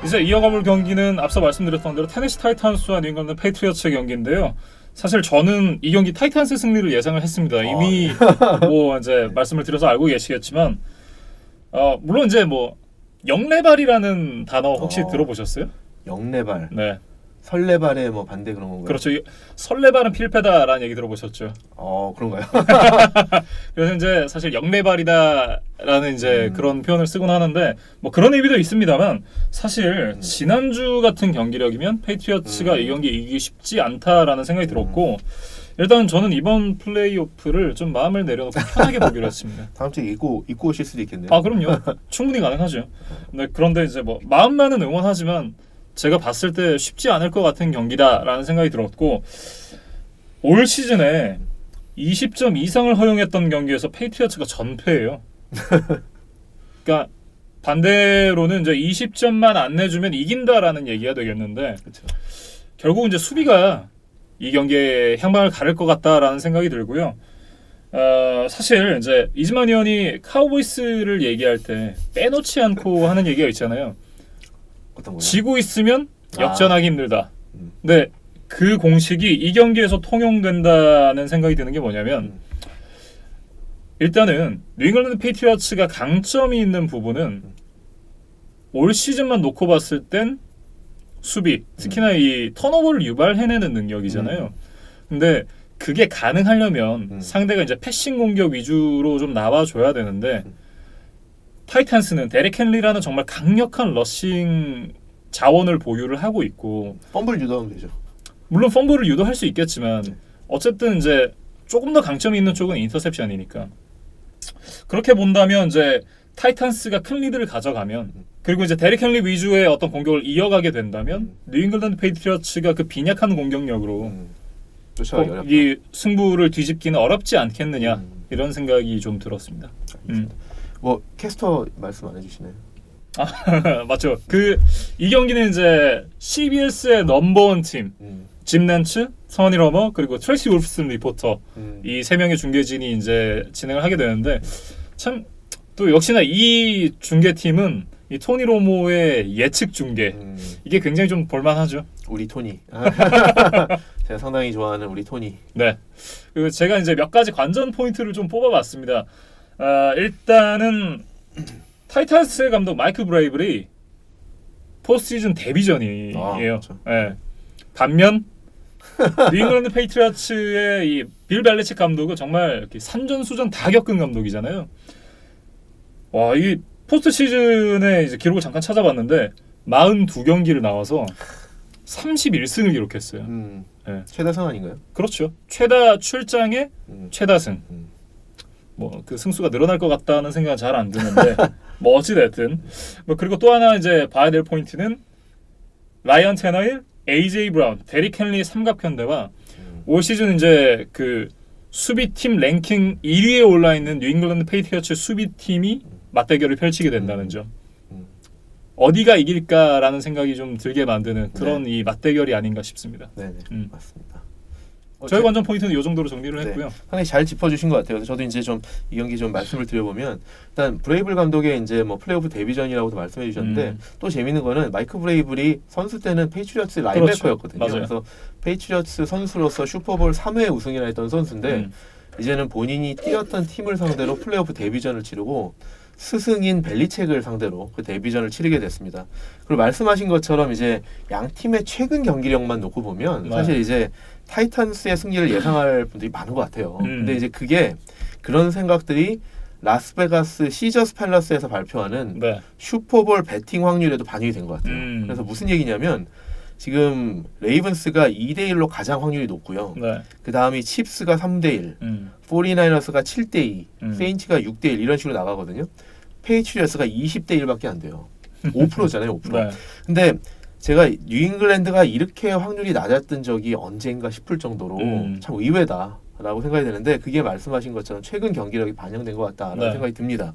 이제 이어가볼 경기는 앞서 말씀드렸던 대로 테네시 타이탄스와 뉴잉글랜드 페이트리어츠의 경기인데요. 사실 저는 이 경기 타이탄스 승리를 예상을 했습니다. 이미 뭐 이제 말씀을 드려서 알고 계시겠지만, 물론 이제 뭐 영레발이라는 단어 혹시 들어보셨어요? 영레발. 네. 설레발의 뭐 반대 그런 건가요? 그렇죠. 설레발은 필패다라는 얘기 들어보셨죠? 그런가요? 그래서 이제 사실 영레발이다라는 이제 그런 표현을 쓰곤 하는데 뭐 그런 의미도 있습니다만 사실 지난주 같은 경기력이면 페이트리어츠가 이 경기 이기기 쉽지 않다라는 생각이 들었고 일단 저는 이번 플레이오프를 좀 마음을 내려놓고 편하게 보기로 했습니다. 다음 주에 입고 오실 수도 있겠네요. 그럼요. 충분히 가능하죠. 네, 그런데 이제 뭐 마음만은 응원하지만 제가 봤을 때 쉽지 않을 것 같은 경기다라는 생각이 들었고 올 시즌에 20점 이상을 허용했던 경기에서 페이트리어츠가 전패예요. 그러니까 반대로는 이제 20점만 안 내주면 이긴다라는 얘기가 되겠는데 그렇죠. 결국 이제 수비가 이 경기에 향방을 가를 것 같다라는 생각이 들고요. 사실 이제 이즈만 의원이 카우보이스를 얘기할 때 빼놓지 않고 하는 얘기가 있잖아요. 어떤 거요? 지고 있으면 역전하기 힘들다. 근데 그 공식이 이 경기에서 통용된다는 생각이 드는 게 뭐냐면 일단은 뉴잉글랜드 페이트리어츠가 강점이 있는 부분은 올 시즌만 놓고 봤을 땐 수비, 특히나 이 턴오버를 유발해내는 능력이잖아요. 근데 그게 가능하려면 상대가 이제 패싱 공격 위주로 좀 나와줘야 되는데 타이탄스는 데릭 헨리라는 정말 강력한 러싱 자원을 보유를 하고 있고 펌블 유도하면 되죠. 물론 펌블을 유도할 수 있겠지만 어쨌든 이제 조금 더 강점이 있는 쪽은 인터셉션이니까 그렇게 본다면 이제 타이탄스가 큰 리드를 가져가면 그리고 이제 데릭 헨리 위주의 어떤 공격을 이어가게 된다면 뉴잉글랜드 페이트리어츠가 그 빈약한 공격력으로 이 승부를 뒤집기는 어렵지 않겠느냐 이런 생각이 좀 들었습니다. 뭐 캐스터 말씀 안 해주시나요? 맞죠. 이 경기는 이제 CBS의 넘버원 팀, 짐 낸츠, 서니 러머 그리고 트레이시 울프슨 리포터 이 세 명의 중계진이 이제 진행을 하게 되는데 참 또 역시나 이 중계팀은 이 토니 로모의 예측 중계 이게 굉장히 좀 볼만하죠. 우리 토니. 제가 상당히 좋아하는 우리 토니. 네. 그리고 제가 이제 몇 가지 관전 포인트를 좀 뽑아봤습니다. 일단은 타이탄스의 감독 마이크 브레이블이 포스트 시즌 데뷔전이에요. 그렇죠. 네. 반면 뉴잉글랜드 페이트리어츠의 이 빌 벨리치 감독은 정말 이렇게 산전수전 다 겪은 감독이잖아요. 와, 이 포스트 시즌에 이제 기록을 잠깐 찾아봤는데 42경기를 나와서 31승을 기록했어요. 네. 최다승 아닌가요? 그렇죠. 최다 출장의 최다승. 뭐 그 승수가 늘어날 것 같다는 생각은 잘 안 드는데 뭐 어찌 됐든 뭐 그리고 또 하나 이제 봐야 될 포인트는 라이언 테너힐, AJ 브라운, 데릭 헨리의 삼각편대와 올 시즌 이제 그 수비팀 랭킹 1위에 올라 있는 뉴잉글랜드 페이트리어츠 수비팀이 맞대결을 펼치게 된다는 점. 어디가 이길까라는 생각이 좀 들게 만드는 그런 이 맞대결이 아닌가 싶습니다. 네, 맞습니다. 저희 관전 포인트는 이 정도로 정리를 했고요. 상당히 잘 짚어주신 것 같아요. 저도 이제 좀 이 경기 좀 말씀을 드려보면 일단 브레이블 감독의 이제 뭐 플레이오프 데뷔전이라고도 말씀해 주셨는데 또 재밌는 거는 마이크 브레이블이 선수 때는 페이트리어츠 라인베커였거든요. 맞아요. 그래서 페이트리어츠 선수로서 슈퍼볼 3회 우승이나 했던 선수인데 이제는 본인이 뛰었던 팀을 상대로 플레이오프 데뷔전을 치르고 스승인 벨리첵을 상대로 그 데뷔전을 치르게 됐습니다. 그리고 말씀하신 것처럼 이제 양 팀의 최근 경기력만 놓고 보면 사실 이제 타이탄스의 승리를 예상할 분들이 많은 것 같아요. 근데 이제 그게 그런 생각들이 라스베가스 시저스 팰러스에서 발표하는 슈퍼볼 베팅 확률에도 반영이 된 것 같아요. 그래서 무슨 얘기냐면 지금 레이븐스가 2대1로 가장 확률이 높고요. 그 다음이 칩스가 3대1, 49ers가 7대2, 세인츠가 6대1 이런 식으로 나가거든요. 페이트리어스가 20대1밖에 안 돼요. 5%잖아요. 5%. 근데 제가 뉴잉글랜드가 이렇게 확률이 낮았던 적이 언젠가 싶을 정도로 참 의외다라고 생각이 되는데 그게 말씀하신 것처럼 최근 경기력이 반영된 것 같다라는 생각이 듭니다.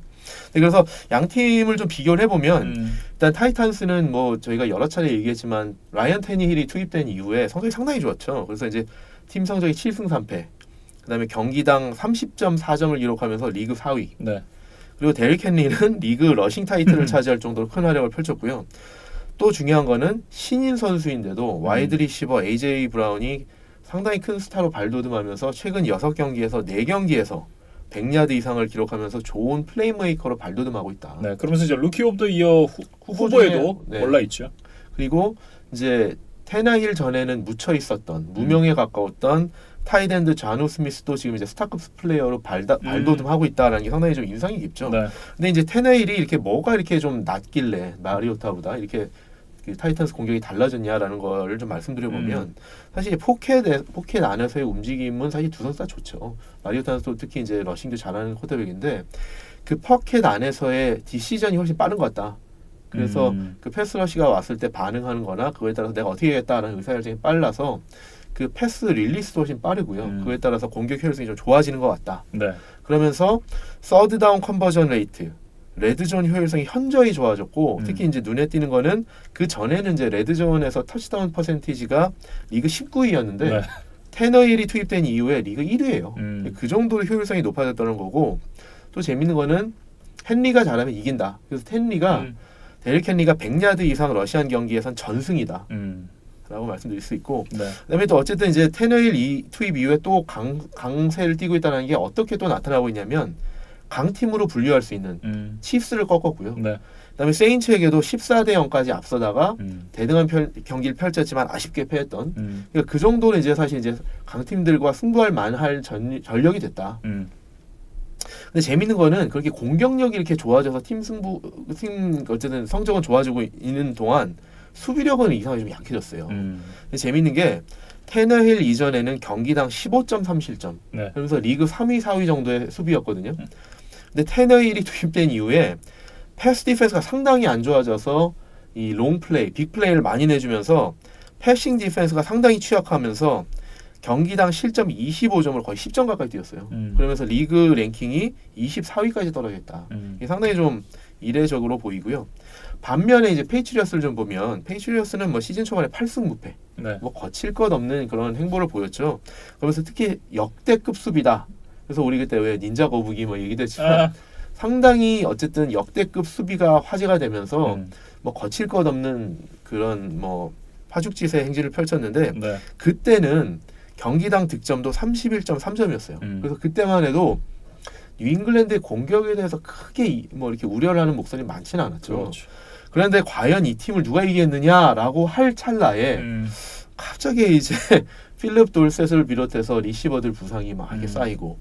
그래서 양 팀을 좀 비교를 해보면 일단 타이탄스는 뭐 저희가 여러 차례 얘기했지만 라이언 테니힐이 투입된 이후에 성적이 상당히 좋았죠. 그래서 이제 팀 성적이 7승 3패 그다음에 경기당 30.4점을 기록하면서 리그 4위 그리고 데릭 헨리는 리그 러싱 타이틀을 차지할 정도로 큰 활약을 펼쳤고요. 또 중요한 거는 신인 선수인데도 와이드 리시버 AJ 브라운이 상당히 큰 스타로 발돋움하면서 최근 6경기에서 4경기에서 100야드 이상을 기록하면서 좋은 플레이메이커로 발돋움하고 있다. 네, 그러면서 이제 루키 오브 더 이어 후보에도 네. 올라 있죠. 그리고 이제 테나힐 전에는 묻혀 있었던 무명에 가까웠던 타이드엔드 자누 스미스도 지금 이제 스타급 플레이어로 발돋움하고 있다라는 게 상당히 좀 인상이 깊죠. 네. 근데 이제 테나힐이 이렇게 뭐가 이렇게 좀 낫길래 마리오타보다 이렇게 그 타이탄스 공격이 달라졌냐라는 거를 좀 말씀드려보면 사실 포켓 안에서의 움직임은 사실 두 선수 다 좋죠. 마리오타도 특히 이제 러싱도 잘하는 쿼터백인데 그 포켓 안에서의 디시전이 훨씬 빠른 것 같다. 그래서 그 패스 러시가 왔을 때 반응하는 거나 그거에 따라서 내가 어떻게 해야겠다라는 의사결정이 빨라서 그 패스 릴리스도 훨씬 빠르고요. 그거에 따라서 공격 효율성이 좀 좋아지는 것 같다. 네. 그러면서 서드 다운 컨버전 레이트, 레드존 효율성이 현저히 좋아졌고 특히 이제 눈에 띄는 거는 그 전에는 이제 레드존에서 터치다운 퍼센티지가 리그 19위였는데 네. 테너힐이 투입된 이후에 리그 1위예요. 그 정도로 효율성이 높아졌다는 거고 또 재밌는 거는 헨리가 잘하면 이긴다. 그래서 데릭 헨리가 100야드 이상 러시안 경기에선 전승이다. 라고 말씀드릴 수 있고 네. 그다음에 또 어쨌든 이제 테너힐 투입 이후에 또 강세를 띠고 있다는 게 어떻게 또 나타나고 있냐면 강팀으로 분류할 수 있는 치프스를 꺾었고요. 네. 그다음에 세인츠에게도 14대 0까지 앞서다가 대등한 경기를 펼쳤지만 아쉽게 패했던 그러니까 그 정도는 이제 사실 이제 강팀들과 승부할 만할 전력이 됐다. 근데 재밌는 거는 그렇게 공격력이 이렇게 좋아져서 팀 어쨌든 성적은 좋아지고 있는 동안 수비력은 이상하게 좀 약해졌어요. 근데 재밌는 게 테너힐 이전에는 경기당 15.3실점. 네. 그러면서 리그 3위, 4위 정도의 수비였거든요. 근데 테너힐이 투입된 이후에 패스 디펜스가 상당히 안 좋아져서 이 롱플레이, 빅플레이를 많이 내주면서 패싱 디펜스가 상당히 취약하면서 경기당 실점 25점을 거의 10점 가까이 뛰었어요. 그러면서 리그 랭킹이 24위까지 떨어졌다. 이게 상당히 좀 이례적으로 보이고요. 반면에 이제 페이트리어스를 좀 보면 페이트리어스는 뭐 시즌 초반에 8승 무패, 네. 뭐 거칠 것 없는 그런 행보를 보였죠. 그러면서 특히 역대급 수비다. 그래서 우리 그때 왜 닌자 거북이 뭐 얘기도 했지만 상당히 어쨌든 역대급 수비가 화제가 되면서 뭐 거칠 것 없는 그런 뭐 파죽지세 행진을 펼쳤는데 네. 그때는 경기당 득점도 31.3점이었어요. 그래서 그때만 해도 뉴잉글랜드의 공격에 대해서 크게 뭐 이렇게 우려를 하는 목소리 많지는 않았죠. 그렇죠. 그런데 과연 이 팀을 누가 이기겠느냐라고 할 찰나에 갑자기 이제 필립 돌셋을 비롯해서 리시버들 부상이 막 이렇게 쌓이고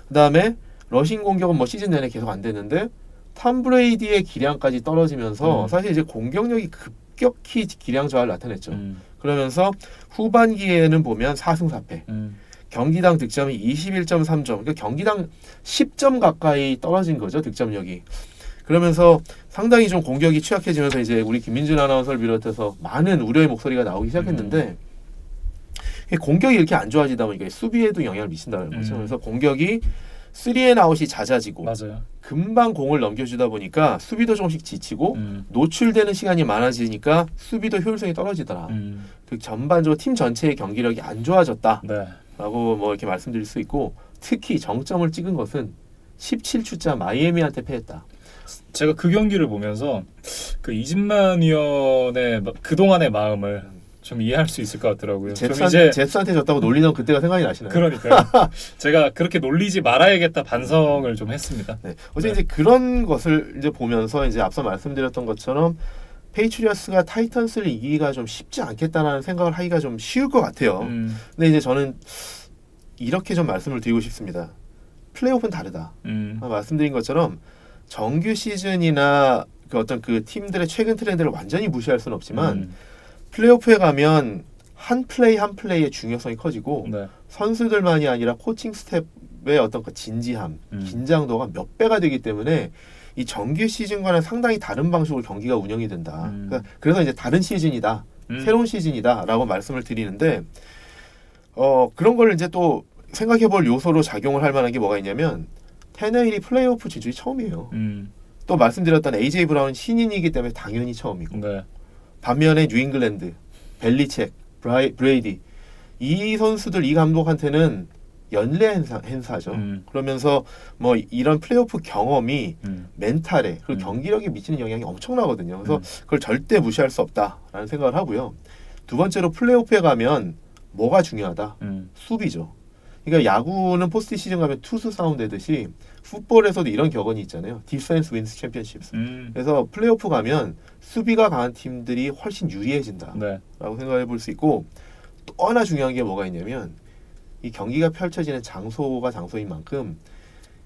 그다음에 러싱 공격은 뭐 시즌 내내 계속 안 됐는데 탐 브레이디의 기량까지 떨어지면서 사실 이제 공격력이 급격히 기량 저하를 나타냈죠. 그러면서 후반기에는 보면 4승 4패. 경기당 득점이 21.3점. 그러니까 경기당 10점 가까이 떨어진 거죠, 득점력이. 그러면서 상당히 좀 공격이 취약해지면서 이제 우리 김민준 아나운서를 비롯해서 많은 우려의 목소리가 나오기 시작했는데 공격이 이렇게 안 좋아지다 보니까 수비에도 영향을 미친다는 거죠. 그래서 공격이 3앤아웃이 잦아지고 맞아요. 금방 공을 넘겨주다 보니까 수비도 조금씩 지치고 노출되는 시간이 많아지니까 수비도 효율성이 떨어지더라. 그 전반적으로 팀 전체의 경기력이 안 좋아졌다. 네. 라고 뭐 이렇게 말씀드릴 수 있고 특히 정점을 찍은 것은 17주자 마이애미한테 패했다. 제가 그 경기를 보면서 그 이진만 위원의 그동안의 마음을 좀 이해할 수 있을 것 같더라고요. 제스한테 졌다고 놀리던 그때가 생각이 나시나요? 그러니까요. 제가 그렇게 놀리지 말아야겠다 반성을 좀 했습니다. 네. 어제 이제 그런 것을 이제 보면서 이제 앞서 말씀드렸던 것처럼 페이트리어스가 타이탄스를 이기기가 좀 쉽지 않겠다라는 생각을 하기가 좀 쉬울 것 같아요. 근데 이제 저는 이렇게 좀 말씀을 드리고 싶습니다. 플레이오프는 다르다. 말씀드린 것처럼 정규 시즌이나 그 어떤 그 팀들의 최근 트렌드를 완전히 무시할 수는 없지만 플레이오프에 가면 한 플레이 한 플레이의 중요성이 커지고 네. 선수들만이 아니라 코칭 스텝의 어떤 그 진지함, 긴장도가 몇 배가 되기 때문에 이 정규 시즌과는 상당히 다른 방식으로 경기가 운영이 된다. 그래서 이제 다른 시즌이다, 새로운 시즌이다라고 말씀을 드리는데 그런 걸 이제 또 생각해볼 요소로 작용을 할 만한 게 뭐가 있냐면 테너힐이 플레이오프 진출이 처음이에요. 또 말씀드렸던 AJ 브라운 신인이기 때문에 당연히 처음이고 네. 반면에 뉴잉글랜드, 벨리책, 브레이디 이 선수들 이 감독한테는 연례 행사죠. 그러면서 뭐 이런 플레이오프 경험이 멘탈에 그리고 경기력에 미치는 영향이 엄청나거든요. 그래서 그걸 절대 무시할 수 없다라는 생각을 하고요. 두 번째로 플레이오프에 가면 뭐가 중요하다? 수비죠. 그러니까 야구는 포스트 시즌 가면 투수 싸움 되듯이 풋볼에서도 이런 격언이 있잖아요. 디펜스 윈스 챔피언십. 그래서 플레이오프 가면 수비가 강한 팀들이 훨씬 유리해진다라고 네. 생각해 볼 수 있고, 또 하나 중요한 게 뭐가 있냐면 이 경기가 펼쳐지는 장소가 장소인 만큼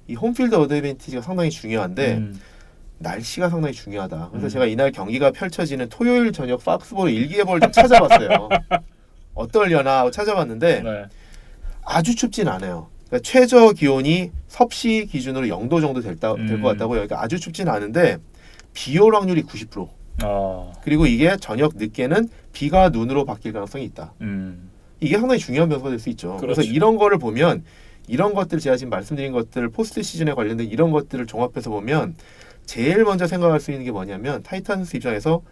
이 홈필드 어드밴티지가 상당히 중요한데 날씨가 상당히 중요하다. 그래서 제가 이날 경기가 펼쳐지는 토요일 저녁 팍스보로 일기예보를 좀 찾아봤어요. 어떨려나 하고 찾아봤는데 네. 아주 춥진 않아요. 그러니까 최저 기온이 섭씨 기준으로 0도 정도 될 것 같다고요. 그러니까 아주 춥진 않은데 비 올 확률이 90%. 그리고 이게 저녁 늦게는 비가 눈으로 바뀔 가능성이 있다. 이게 상당히 중요한 변수가 될 수 있죠. 그렇죠. 그래서 이런 거를 보면 이런 것들 제가 지금 말씀드린 것들 포스트 시즌에 관련된 이런 것들을 종합해서 보면 제일 먼저 생각할 수 있는 게 뭐냐면 타이탄스 입장에서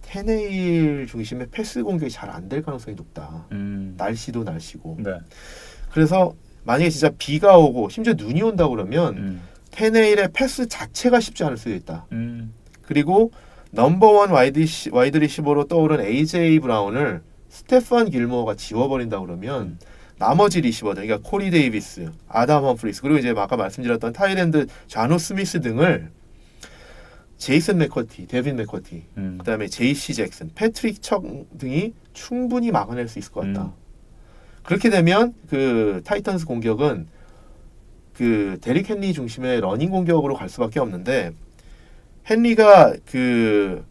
테네일 중심의 패스 공격이 잘 안 될 가능성이 높다. 날씨도 날씨고. 네. 그래서 만약에 진짜 비가 오고 심지어 눈이 온다 그러면 테네일의 패스 자체가 쉽지 않을 수도 있다. 그리고 넘버원 와이드 리시버로 떠오른 AJ 브라운을 스테판 길모어가 지워버린다 그러면 나머지 리시버들, 그러니까 코리 데이비스, 아담 험프리스, 그리고 이제 아까 말씀드렸던 타이랜드 자노 스미스 등을 제이슨 맥커티, 데빈 맥커티, 그다음에 제이씨 잭슨, 패트릭 척 등이 충분히 막아낼 수 있을 것 같다. 그렇게 되면 그 타이탄스 공격은 그 데릭 헨리 중심의 러닝 공격으로 갈 수밖에 없는데, 헨리가 그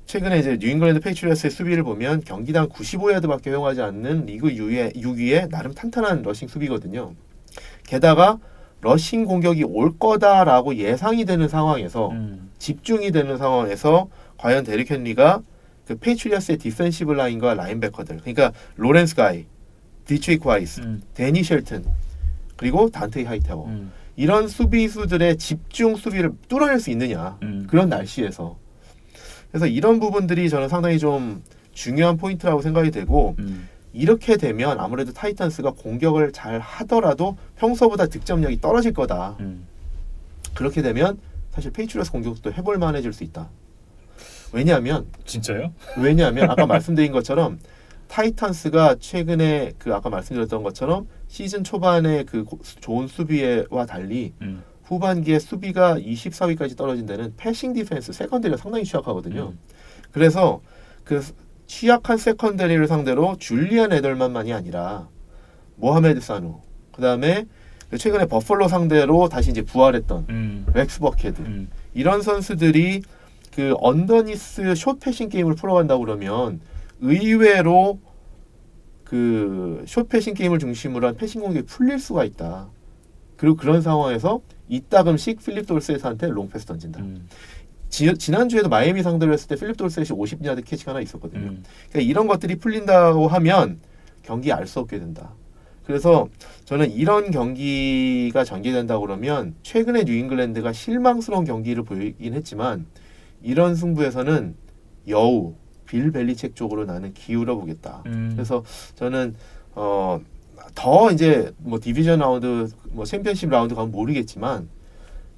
최근에 이제 뉴잉글랜드 페이트리어스의 수비를 보면 경기당 95야드밖에 허용하지 않는 리그 6위의 나름 탄탄한 러싱 수비거든요. 게다가 러싱 공격이 올 거다라고 예상이 되는 상황에서 집중이 되는 상황에서 과연 데릭 헨리가 그 페이트리어스의 디펜시브 라인과 라인베커들, 그러니까 로렌스 가이, 디트릭 와이스, 데니 쉘튼, 그리고 단테이 하이타워, 이런 수비수들의 집중 수비를 뚫어낼 수 있느냐, 그런 날씨에서. 그래서 이런 부분들이 저는 상당히 좀 중요한 포인트라고 생각이 되고, 이렇게 되면 아무래도 타이탄스가 공격을 잘 하더라도 평소보다 득점력이 떨어질 거다. 그렇게 되면 사실 페이트리어스 공격도 해볼 만해질 수 있다. 왜냐하면 진짜요? 왜냐하면 아까 말씀드린 것처럼 타이탄스가 최근에 그 아까 말씀드렸던 것처럼 시즌 초반에 그 좋은 수비와 달리 후반기에 수비가 24위까지 떨어진 데는 패싱 디펜스 세컨더리가 상당히 취약하거든요. 그래서 그 취약한 세컨더리를 상대로 줄리안 에델만만이 아니라 모하메드 사누, 그 다음에 최근에 버펄로 상대로 다시 이제 부활했던 렉스 버케드, 이런 선수들이 그 언더니스 숏 패싱 게임을 풀어간다고 그러면 의외로 그 숏 패싱 게임을 중심으로 한 패싱 공격이 풀릴 수가 있다. 그리고 그런 상황에서 이따금씩 필립 돌셋한테 롱패스 던진다. 지난주에도 마이애미 상대로 했을 때 필립 돌셋이 50야드 캐치가 하나 있었거든요. 그러니까 이런 것들이 풀린다고 하면 경기 알 수 없게 된다. 그래서 저는 이런 경기가 전개된다고 그러면 최근에 뉴잉글랜드가 실망스러운 경기를 보이긴 했지만 이런 승부에서는 여우 빌 벨리책 쪽으로 나는 기울어 보겠다. 그래서 저는 더 이제 뭐 디비전 라운드, 뭐 챔피언십 라운드 가면 모르겠지만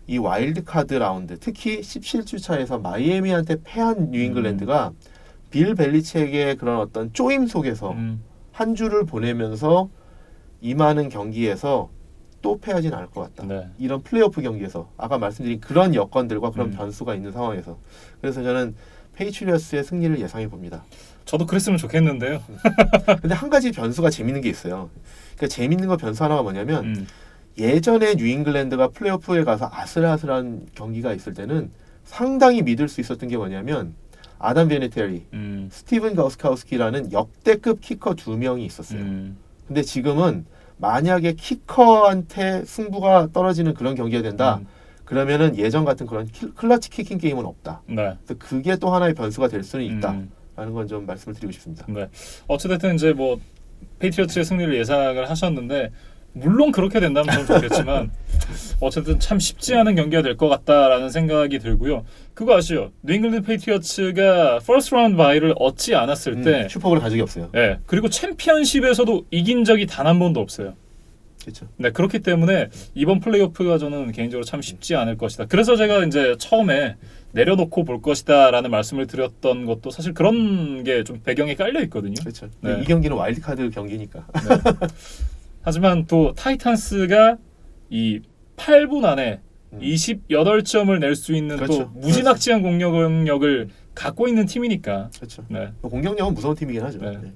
이 와일드 카드 라운드, 특히 17주차에서 마이애미한테 패한 뉴잉글랜드가 빌 벨리책의 그런 어떤 쪼임 속에서 한 주를 보내면서 임하는 경기에서 또 패하진 않을 것 같다. 네. 이런 플레이오프 경기에서 아까 말씀드린 그런 여건들과 그런 변수가 있는 상황에서. 그래서 저는 페이트리어스의 승리를 예상해 봅니다. 저도 그랬으면 좋겠는데요. 근데 한 가지 변수가 재밌는 게 있어요. 그러니까 재밌는 거 변수 하나가 뭐냐면 예전에 뉴잉글랜드가 플레이오프에 가서 아슬아슬한 경기가 있을 때는 상당히 믿을 수 있었던 게 뭐냐면 아담 베네테리, 스티븐 거스카우스키라는 역대급 키커 2명이 있었어요. 근데 지금은 만약에 키커한테 승부가 떨어지는 그런 경기가 된다. 그러면은 예전 같은 그런 클러치 키킹 게임은 없다. 네. 그래서 그게 또 하나의 변수가 될 수는 있다라는 건 좀 말씀을 드리고 싶습니다. 네. 어찌됐든 이제 뭐 페이트리어츠의 승리를 예상을 하셨는데 물론 그렇게 된다면 좀 좋겠지만 어쨌든 참 쉽지 않은 경기가 될 것 같다라는 생각이 들고요. 그거 아시죠? 뉴잉글랜드 페이트리어츠가 퍼스트 라운드 바이를 얻지 않았을 때 슈퍼볼 간 적이 없어요. 네. 그리고 챔피언십에서도 이긴 적이 단 한 번도 없어요. 그렇죠. 네, 그렇기 때문에 이번 플레이오프가 저는 개인적으로 참 쉽지 않을 것이다. 그래서 제가 이제 처음에 내려놓고 볼 것이다라는 말씀을 드렸던 것도 사실 그런 게 좀 배경에 깔려 있거든요. 그렇죠. 네. 이 경기는 와일드카드 경기니까. 네. 하지만 또 타이탄스가 이 8분 안에 28점을 낼 수 있는 그렇죠. 또 무지막지한 공격력을 갖고 있는 팀이니까 그렇죠. 네. 공격력은 무서운 팀이긴 하죠. 네. 네.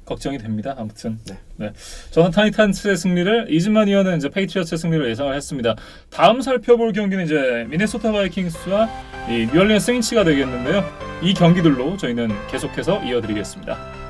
걱정이 됩니다. 아무튼 네. 네. 저는 타이탄스의 승리를, 이즈만 위원은 이제 페이트리어츠의 승리를 예상을 했습니다. 다음 살펴볼 경기는 이제 미네소타 바이킹스와 이 뉴올리언스 세인츠가 되겠는데요. 이 경기들로 저희는 계속해서 이어드리겠습니다.